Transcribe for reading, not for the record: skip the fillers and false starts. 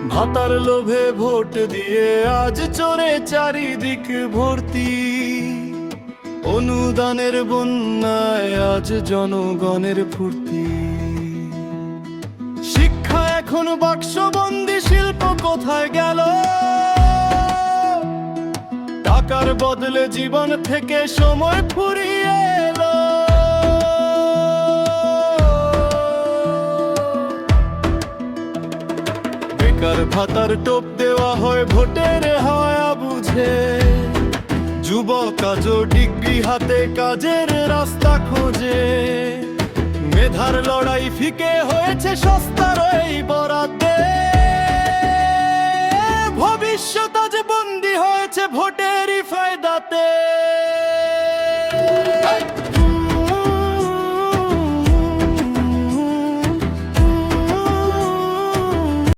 ভাতার লোভে ভোট দিয়ে আজ চোরে চারিদিক ভর্তি, অনুদানের বন্যায় আজ জনগণের ফুর্তি। শিক্ষা এখন বাক্সবন্দি, শিল্প কোথায় গেল? টাকার বদলে জীবন থেকে সময় ফুরিয়ে এলো। বেকার ভাতার টোপ দেওয়া হয় ভোটের হাওয়া বুঝে, যুবক আজও ডিগ্রি হাতে কাজের রাস্তা খোঁজে। মেধার লড়াই ফিকে হয়েছে সস্তার এই বরাদ্দে, ভবিষ্যৎ আজ বন্দী হয়েছে ভোটেরই ফায়দাতে।